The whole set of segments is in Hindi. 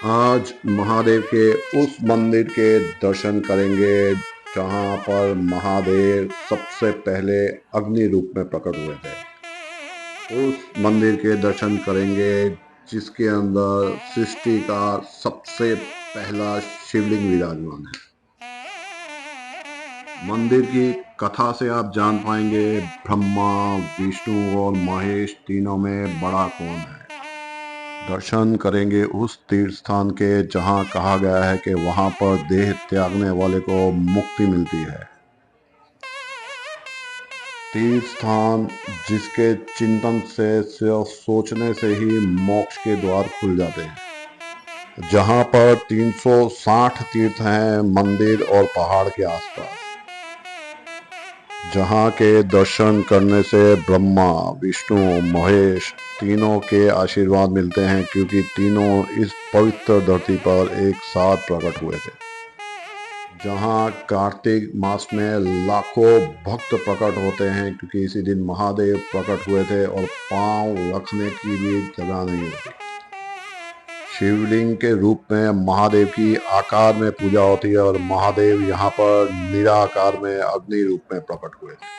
आज महादेव के उस मंदिर के दर्शन करेंगे जहां पर महादेव सबसे पहले अग्नि रूप में प्रकट हुए थे। उस मंदिर के दर्शन करेंगे जिसके अंदर सृष्टि का सबसे पहला शिवलिंग विराजमान है। मंदिर की कथा से आप जान पाएंगे ब्रह्मा, विष्णु और महेश तीनों में बड़ा कौन है। दर्शन करेंगे उस तीर्थ स्थान के जहां कहा गया है कि वहां पर देह त्यागने वाले को मुक्ति मिलती है। तीर्थ स्थान जिसके चिंतन से सिर्फ सोचने से ही मोक्ष के द्वार खुल जाते हैं, जहां पर 360 तीर्थ हैं मंदिर और पहाड़ के आसपास, जहां के दर्शन करने से ब्रह्मा, विष्णु, महेश तीनों के आशीर्वाद मिलते हैं, क्योंकि तीनों इस पवित्र धरती पर एक साथ प्रकट हुए थे। जहां कार्तिक मास में लाखों भक्त प्रकट होते हैं, क्योंकि इसी दिन महादेव प्रकट हुए थे और पांव रखने की भी जगह नहीं होती। शिवलिंग के रूप में महादेव की आकार में पूजा होती है और महादेव यहाँ पर निराकार में अग्नि रूप में प्रकट हुए थे।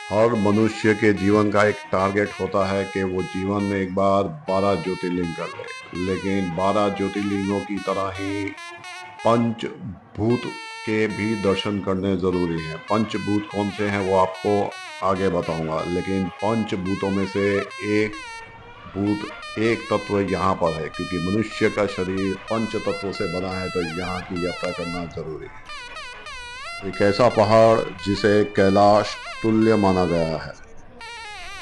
हर मनुष्य के जीवन का एक टारगेट होता है कि वो जीवन में एक बार 12 ज्योतिर्लिंग कर ले, लेकिन 12 ज्योतिर्लिंगों की तरह ही पंचभूत के भी दर्शन करने जरूरी है। पंचभूत कौन से हैं वो आपको आगे बताऊंगा, लेकिन पंचभूतों में से एक भूत, एक तत्व यहाँ पर है, क्योंकि मनुष्य का शरीर पंच तत्व से बना है, तो यहाँ की यात्रा करना जरूरी है। एक ऐसा पहाड़ जिसे कैलाश तुल्य माना गया है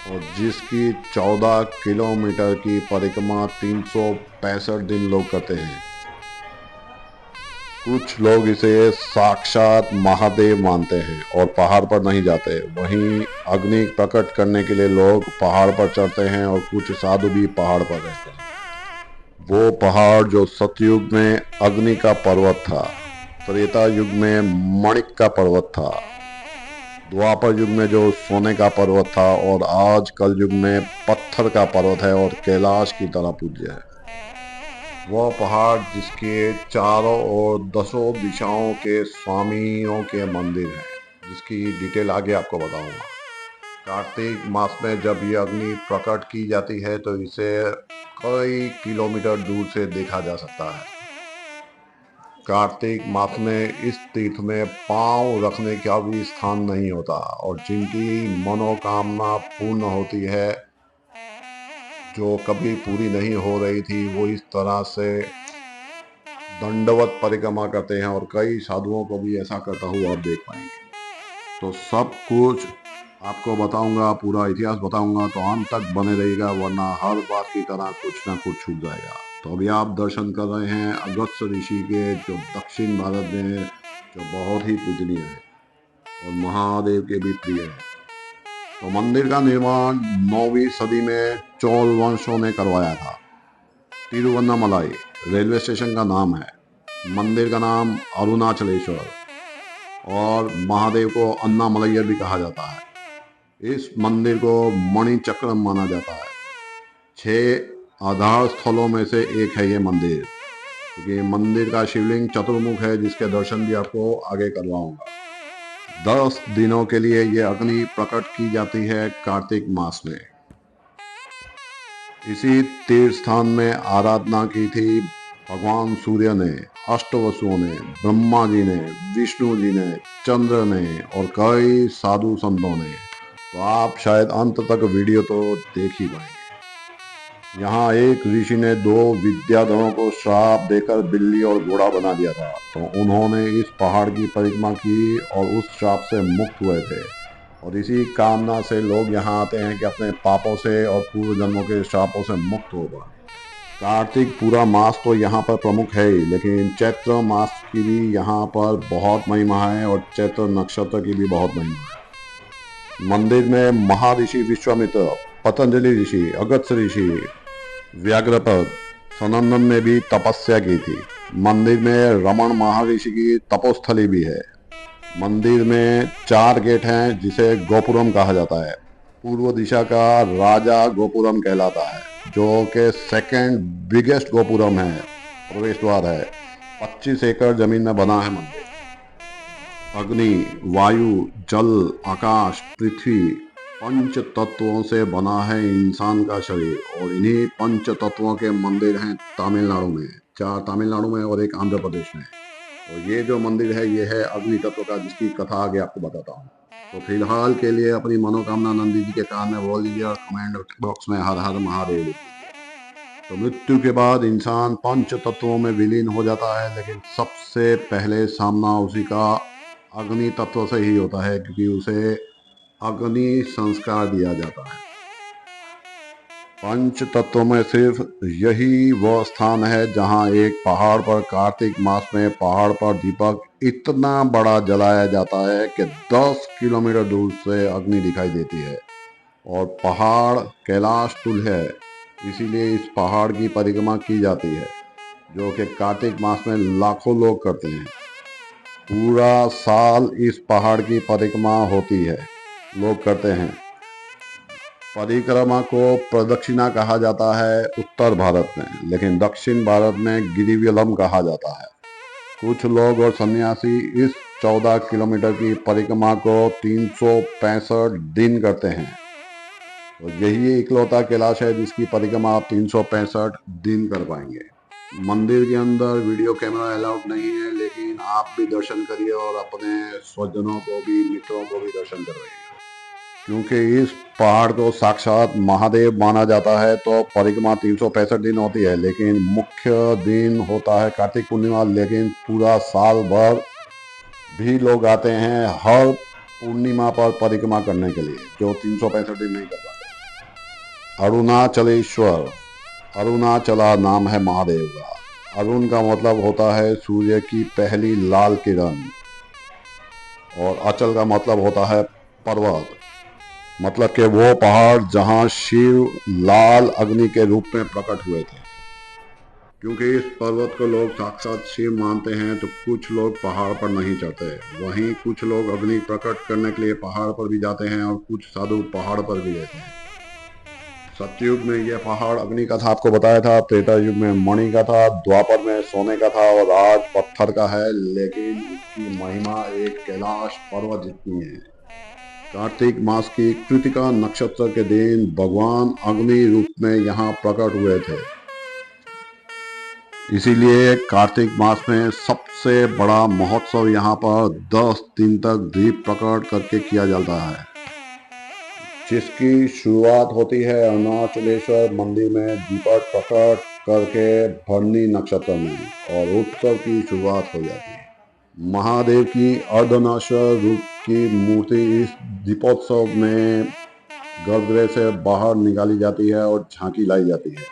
और जिसकी 14 किलोमीटर की परिक्रमा 365 दिन लोग करते हैं। कुछ लोग इसे साक्षात महादेव मानते हैं और पहाड़ पर नहीं जाते। वहीं अग्नि प्रकट करने के लिए लोग पहाड़ पर चढ़ते हैं और कुछ साधु भी पहाड़ पर रहते हैं। वो पहाड़ जो सतयुग में अग्नि का पर्वत था, त्रेता युग में मणिक का पर्वत था, द्वापर युग में जो सोने का पर्वत था, और आज कल युग में पत्थर का पर्वत है और कैलाश की तरह पूज्य है। वह पहाड़ जिसके चारों ओर 10 दिशाओं के स्वामियों के मंदिर हैं, जिसकी डिटेल आगे आपको बताऊंगा। कार्तिक मास में जब ये अग्नि प्रकट की जाती है तो इसे कई किलोमीटर दूर से देखा जा सकता है। कार्तिक मास में इस तीर्थ में पांव रखने का भी स्थान नहीं होता और जिनकी मनोकामना पूर्ण होती है, जो कभी पूरी नहीं हो रही थी, वो इस तरह से दंडवत परिक्रमा करते हैं और कई साधुओं को भी ऐसा करता हुआ आप देख पाएंगे। तो सब कुछ आपको बताऊंगा, पूरा इतिहास बताऊंगा, तो अंत तक बने रहिएगा, वरना हर बार की तरह कुछ ना कुछ छूट जाएगा। तो अभी आप दर्शन कर रहे हैं अगस्त्य ऋषि के, जो दक्षिण भारत में है, जो बहुत ही पूजनीय है और महादेव के भी प्रिय है। तो मंदिर का निर्माण 9वीं सदी में चोल वंशों ने करवाया था। तिरुवन्नामलाई रेलवे स्टेशन का नाम है। मंदिर का नाम अरुणाचलेश्वर और महादेव को अन्नामलैयर भी कहा जाता है। इस मंदिर को मणिचक्रम माना जाता है। 6 आधार स्थलों में से एक है ये मंदिर, क्योंकि मंदिर का शिवलिंग चतुर्मुख है, जिसके दर्शन भी आपको आगे करवाऊंगा। 10 दिनों के लिए ये अग्नि प्रकट की जाती है कार्तिक मास में। इसी तीर्थ स्थान में आराधना की थी भगवान सूर्य ने, अष्टवसुओं ने, ब्रह्मा जी ने, विष्णु जी ने, चंद्र ने और कई साधु संतों ने। तो आप शायद अंत तक वीडियो तो देख ही पाएंगे। यहाँ एक ऋषि ने 2 विद्याधरों को श्राप देकर बिल्ली और घोड़ा बना दिया था, तो उन्होंने इस पहाड़ की परिक्रमा की और उस श्राप से मुक्त हुए थे। और इसी कामना से लोग यहाँ आते हैं कि अपने पापों से और पूर्व जन्मों के श्रापों से मुक्त हो पाए। कार्तिक पूरा मास तो यहाँ पर प्रमुख है ही, लेकिन चैत्र मास की भी यहाँ पर बहुत महिमा है और चैत्र नक्षत्र की भी बहुत महिमा है। मंदिर में महर्षि विश्वामित्र, पतंजलि ऋषि, अगस्त्य ऋषि, व्याघ्रपद, सनंदन ने भी तपस्या की थी। मंदिर में रमण महर्षि की तपोस्थली भी है। मंदिर में 4 गेट हैं, जिसे गोपुरम कहा जाता है। पूर्व दिशा का राजा गोपुरम कहलाता है, जो कि सेकंड बिगेस्ट गोपुरम है। प्रवेश द्वार है। 25 एकड़ जमीन में बना है मंदिर। अग्नि, वायु, जल, आकाश, पृथ्वी, पंच तत्वों से बना है इंसान का शरीर। और इन्हीं पंच तत्वों के मंदिर हैं तमिलनाडु में, 4 तमिलनाडु में और 1 आंध्र प्रदेश में। और ये जो मंदिर है ये है अग्नि तत्व का, जिसकी कथा आगे आपको बताता हूँ। तो फिलहाल के लिए अपनी मनोकामना नंदी जी के कान में बोल दीजिए और कमेंट बॉक्स में हर हर महादेव लिख दीजिए। तो मृत्यु के बाद इंसान पंच तत्वों में विलीन हो जाता है, लेकिन सबसे पहले सामना उसी का अग्नि तत्व से ही होता है, क्योंकि उसे अग्नि संस्कार दिया जाता है। पंच तत्वों में सिर्फ यही वह स्थान है जहां एक पहाड़ पर कार्तिक मास में पहाड़ पर दीपक इतना बड़ा जलाया जाता है कि 10 किलोमीटर दूर से अग्नि दिखाई देती है। और पहाड़ कैलाश तुल्य है, इसीलिए इस पहाड़ की परिक्रमा की जाती है, जो कि कार्तिक मास में लाखों लोग करते हैं। पूरा साल इस पहाड़ की परिक्रमा होती है, लोग करते हैं। परिक्रमा को प्रदक्षिणा कहा जाता है उत्तर भारत में, लेकिन दक्षिण भारत में गिरिवलम कहा जाता है। कुछ लोग और सन्यासी इस 14 किलोमीटर की परिक्रमा को 365 दिन करते हैं। तो यही इकलौता कैलाश है जिसकी परिक्रमा आप 365 दिन कर पाएंगे। मंदिर के अंदर वीडियो कैमरा अलाउड नहीं है, लेकिन आप भी दर्शन करिए और अपने स्वजनों को भी, मित्रों को भी दर्शन करवाइए। क्योंकि इस पहाड़ को साक्षात महादेव माना जाता है, तो परिक्रमा 365 दिन होती है, लेकिन मुख्य दिन होता है कार्तिक पूर्णिमा। लेकिन पूरा साल भर भी लोग आते हैं हर पूर्णिमा पर परिक्रमा करने के लिए, जो 365 दिन नहीं कर पाते। अरुणाचलेश्वर, अरुणाचला नाम है महादेव का। अरुण का मतलब होता है सूर्य की पहली लाल किरण, और अचल का मतलब होता है पर्वत, मतलब कि वो पहाड़ जहां शिव लाल अग्नि के रूप में प्रकट हुए थे। क्योंकि इस पर्वत को लोग साक्षात शिव मानते हैं, तो कुछ लोग पहाड़ पर नहीं चढ़ते। वहीं कुछ लोग अग्नि प्रकट करने के लिए पहाड़ पर भी जाते हैं, और कुछ साधु पहाड़ पर भी रहते हैं। सतयुग में यह पहाड़ अग्नि का था, आपको बताया था। त्रेता युग में मणि का था, द्वापर में सोने का था, और आज पत्थर का है। लेकिन इसकी महिमा एक कैलाश पर्वत जितनी है। कार्तिक मास की कृतिका नक्षत्र के दिन भगवान अग्नि रूप में यहाँ प्रकट हुए थे। इसीलिए कार्तिक मास में सबसे बड़ा महोत्सव यहाँ पर 10 दिन तक दीप प्रकट करके किया जाता है, जिसकी शुरुआत होती है अरुणाचलेश्वर मंदिर में दीपक प्रकट करके भरनी नक्षत्र में, और उत्सव की शुरुआत हो जाती है। महादेव की अर्धनाश्वर रूप की मूर्ति इस दीपोत्सव में गर्भगृह से बाहर निकाली जाती है और झांकी लाई जाती है।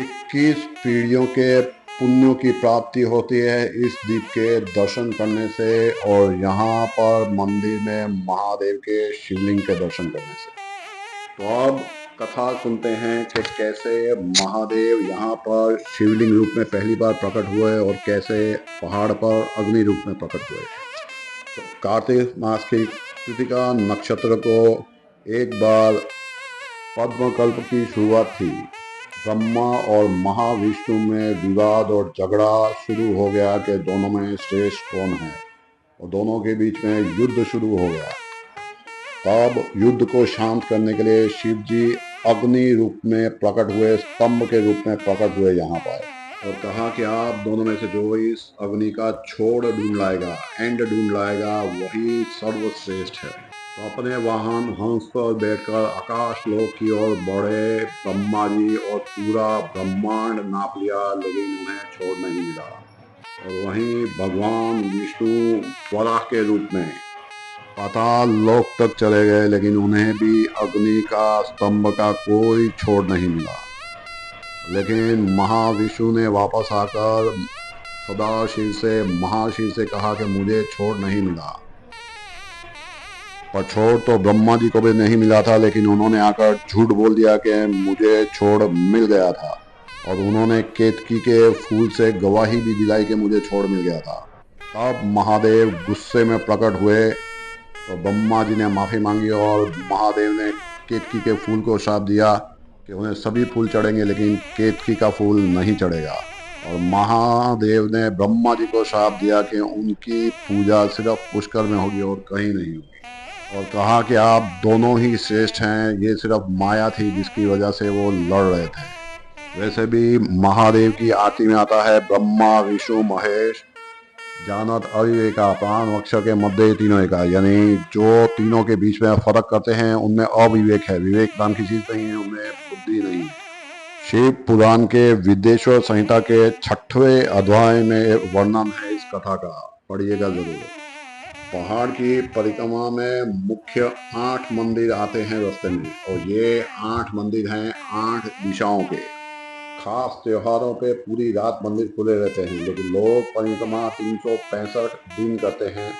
21 पीढ़ियों के पुण्यों की प्राप्ति होती है इस दीप के दर्शन करने से, और यहाँ पर मंदिर में महादेव के शिवलिंग के दर्शन करने से। तो अब कथा सुनते हैं कि कैसे महादेव यहाँ पर शिवलिंग रूप में पहली बार प्रकट हुए और कैसे पहाड़ पर अग्नि रूप में प्रकट हुए। तो कार्तिक मास की कृतिका नक्षत्र को एक बार पद्मकल्प की शुरुआत थी। ब्रह्मा और महाविष्णु में विवाद और झगड़ा शुरू हो गया कि दोनों में श्रेष्ठ कौन है, और दोनों के बीच में युद्ध शुरू हो गया। तब युद्ध को शांत करने के लिए शिव जी अग्नि रूप में प्रकट हुए, स्तंभ के रूप में प्रकट हुए यहाँ पर, और कहा कि आप दोनों में से जो इस अग्नि का छोड़ ढूंढ लाएगा, एंड ढूंढ लाएगा, वही सर्वश्रेष्ठ है। तो अपने वाहन हंस पर बैठकर आकाश लोक की ओर बढ़े ब्रह्मा जी, और पूरा ब्रह्मांड नाप लिया, लेकिन उन्हें छोड़ नहीं मिला। और वहीं भगवान विष्णु वराह के रूप में पाताल लोक तक चले गए, लेकिन उन्हें भी अग्नि का स्तंभ का कोई छोड़ नहीं मिला। लेकिन महाविष्णु ने वापस आकर सदाशिव से, महाशिव से कहा कि मुझे छोड़ नहीं मिला। पर छोड़ तो ब्रह्मा जी को भी नहीं मिला था, लेकिन उन्होंने आकर झूठ बोल दिया कि मुझे छोड़ मिल गया था, और उन्होंने केतकी के फूल से गवाही भी दिलाई कि मुझे छोड़ मिल गया था। तब महादेव गुस्से में प्रकट हुए, तो ब्रह्मा जी ने माफ़ी मांगी, और महादेव ने केतकी के फूल को शाप दिया कि उन्हें सभी फूल चढ़ेंगे, लेकिन केतकी का फूल नहीं चढ़ेगा। और महादेव ने ब्रह्मा जी को श्राप दिया कि उनकी पूजा सिर्फ पुष्कर में होगी और कहीं नहीं होगी, और कहा कि आप दोनों ही श्रेष्ठ हैं, ये सिर्फ माया थी जिसकी वजह से वो लड़ रहे थे। वैसे भी महादेव की आरती में आता है ब्रह्मा विष्णु महेश जानत अविवेका प्राण अक्षर के मध्य तीनों एका, यानी जो तीनों के बीच में फर्क करते हैं उनमें अविवेक है, विवेक नाम की चीज नहीं है, उनमें बुद्धि नहीं है। शिव पुराण के विदेश्वर संहिता के 6वें अध्याय में वर्णन है इस कथा का, पढ़िएगा जरूर। पहाड़ की परिक्रमा में मुख्य 8 मंदिर आते हैं रास्ते में, और ये 8 मंदिर हैं 8 दिशाओं के। खास त्योहारों पे पूरी रात मंदिर खुले रहते हैं, लेकिन लोग परिक्रमा 365 दिन करते हैं,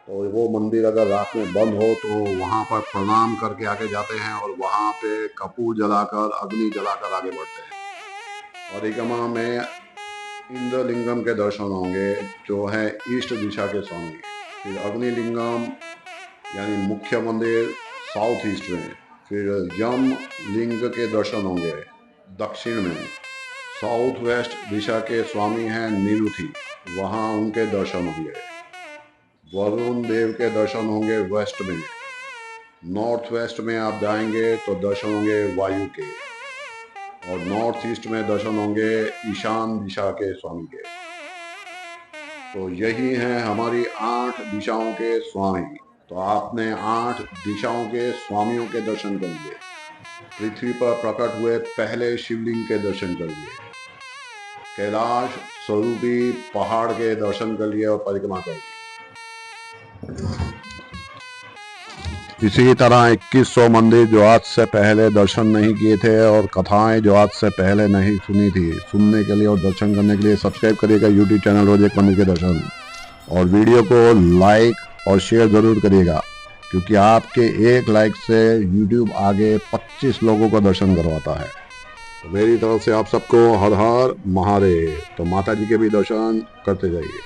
तो वो मंदिर अगर रात में बंद हो तो वहाँ पर प्रणाम करके आगे जाते हैं और वहाँ पे कपूर जलाकर अग्नि जलाकर आगे बढ़ते हैं। परिक्रमा में इंद्रलिंगम के दर्शन होंगे जो है ईस्ट दिशा के स्वामी। फिर अग्निलिंगम यानी मुख्य मंदिर साउथ ईस्ट में। फिर यम लिंग के दर्शन होंगे दक्षिण में। साउथ वेस्ट दिशा के स्वामी हैं निरुथि, वहाँ उनके दर्शन होंगे। वरुण देव के दर्शन होंगे वेस्ट में। नॉर्थ वेस्ट में आप जाएंगे तो दर्शन होंगे वायु के, और नॉर्थ ईस्ट में दर्शन होंगे ईशान दिशा के स्वामी के। तो यही है हमारी 8 दिशाओं के स्वामी। तो आपने 8 दिशाओं के स्वामियों के दर्शन कर लिए, पृथ्वी पर प्रकट हुए पहले शिवलिंग के दर्शन कर लिए, कैलाश स्वरूपी पहाड़ के दर्शन कर लिए और परिक्रमा कर ली। इसी तरह 2100 मंदिर जो आज से पहले दर्शन नहीं किए थे और कथाएं जो आज से पहले नहीं सुनी थी, सुनने के लिए और दर्शन करने के लिए सब्सक्राइब करिएगा यूट्यूब चैनल रोज एक मंदिर के दर्शन, और वीडियो को लाइक और शेयर जरूर करिएगा, क्योंकि आपके एक लाइक से यूट्यूब आगे 25 लोगों को दर्शन करवाता है। तो मेरी तरफ से आप सबको हर हर महादेव। तो माता जी के भी दर्शन करते जाइए।